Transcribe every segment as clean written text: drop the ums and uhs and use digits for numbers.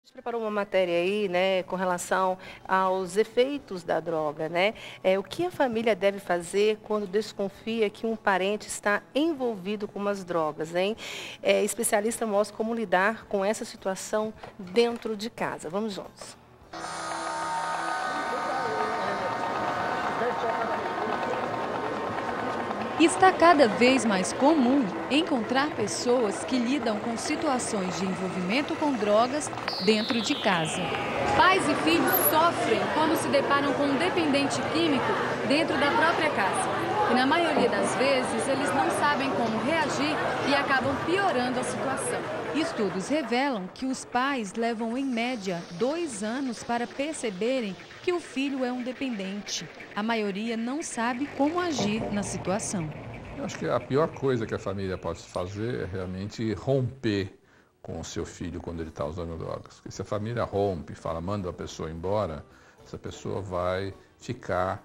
A gente preparou uma matéria aí, né, com relação aos efeitos da droga, né? O que a família deve fazer quando desconfia que um parente está envolvido com umas drogas, hein? Especialista mostra como lidar com essa situação dentro de casa. Vamos juntos. Está cada vez mais comum encontrar pessoas que lidam com situações de envolvimento com drogas dentro de casa. Pais e filhos sofrem quando se deparam com um dependente químico dentro da própria casa. E na maioria das vezes eles não sabem como reagir e acabam piorando a situação. Estudos revelam que os pais levam em média 2 anos para perceberem que o filho é um dependente. A maioria não sabe como agir na situação. Eu acho que a pior coisa que a família pode fazer é realmente romper com o seu filho quando ele está usando drogas. Porque se a família rompe, manda a pessoa embora, essa pessoa vai ficar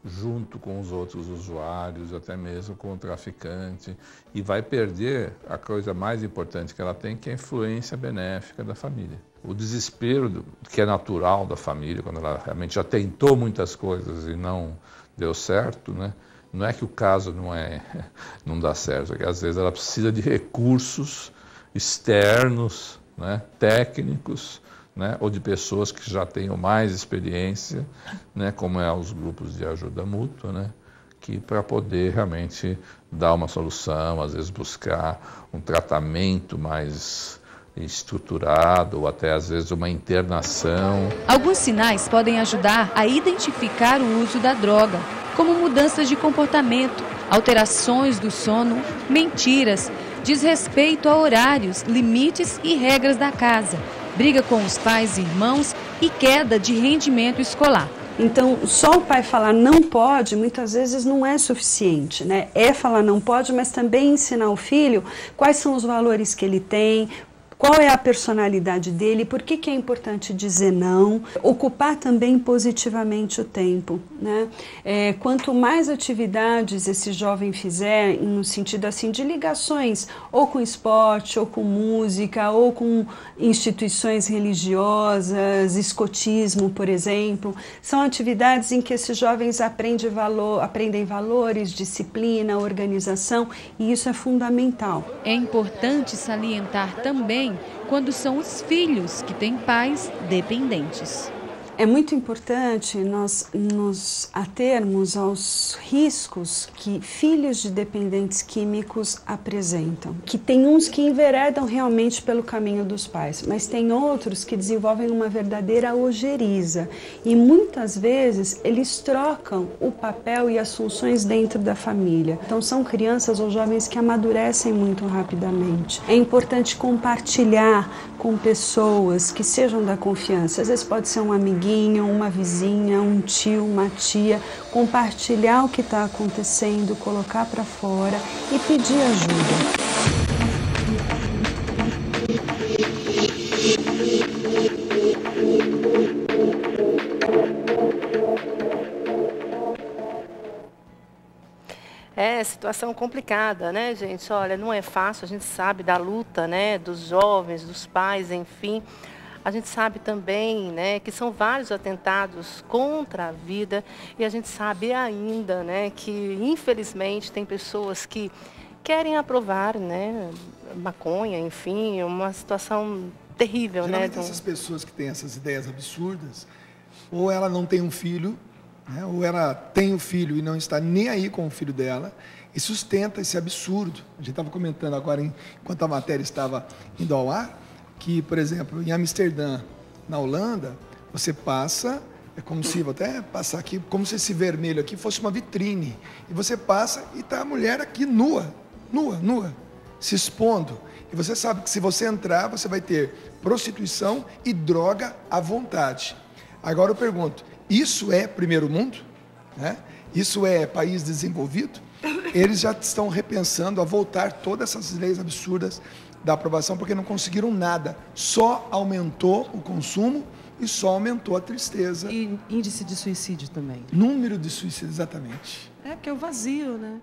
junto com os outros usuários, até mesmo com o traficante, e vai perder a coisa mais importante que ela tem, que é a influência benéfica da família. O desespero que é natural da família, quando ela realmente já tentou muitas coisas e não deu certo, né? Não é que o caso não dá certo, é que às vezes ela precisa de recursos externos, né? Técnicos, né, ou de pessoas que já tenham mais experiência, né, como os grupos de ajuda mútua, né, que para poder realmente dar uma solução, às vezes buscar um tratamento mais estruturado ou até às vezes uma internação. Alguns sinais podem ajudar a identificar o uso da droga, como mudanças de comportamento, alterações do sono, mentiras, desrespeito a horários, limites e regras da casa, briga com os pais e irmãos e queda de rendimento escolar. Então, só o pai falar não pode, muitas vezes não é suficiente, né? É falar não pode, mas também ensinar o filho quais são os valores que ele tem, qual é a personalidade dele, por que é importante dizer não, ocupar também positivamente o tempo, né? Quanto mais atividades esse jovem fizer, no sentido assim de ligações, ou com esporte, ou com música, ou com instituições religiosas, escotismo, por exemplo, são atividades em que esses jovens aprendem valores, disciplina, organização, e isso é fundamental. É importante salientar também quando são os filhos que têm pais dependentes. É muito importante nós nos atermos aos riscos que filhos de dependentes químicos apresentam. Que tem uns que enveredam realmente pelo caminho dos pais, mas tem outros que desenvolvem uma verdadeira ojeriza. E muitas vezes eles trocam o papel e as funções dentro da família. Então são crianças ou jovens que amadurecem muito rapidamente. É importante compartilhar com pessoas que sejam da confiança. Às vezes pode ser um amiguinho, uma vizinha, um tio, uma tia, compartilhar o que está acontecendo, colocar para fora e pedir ajuda. Situação complicada, né, gente? Olha, não é fácil, a gente sabe da luta, né, dos jovens, dos pais, enfim. A gente sabe também, né, que são vários atentados contra a vida e a gente sabe ainda, né, que infelizmente tem pessoas que querem aprovar, né, maconha, enfim, uma situação terrível, geralmente, né? Essas pessoas que têm essas ideias absurdas, ou ela não tem um filho, né, ou ela tem um filho e não está nem aí com o filho dela e sustenta esse absurdo. A gente estava comentando agora, enquanto a matéria estava indo ao ar, que, por exemplo, em Amsterdã, na Holanda, você passa, é como se, vou até passar aqui, como se esse vermelho aqui fosse uma vitrine. E você passa e está a mulher aqui nua, se expondo. E você sabe que se você entrar, você vai ter prostituição e droga à vontade. Agora eu pergunto, isso é primeiro mundo? Né? Isso é país desenvolvido? Eles já estão repensando a voltar todas essas leis absurdas da aprovação, porque não conseguiram nada. Só aumentou o consumo e só aumentou a tristeza. E índice de suicídio também. Número de suicídios, exatamente. Porque é o vazio, né?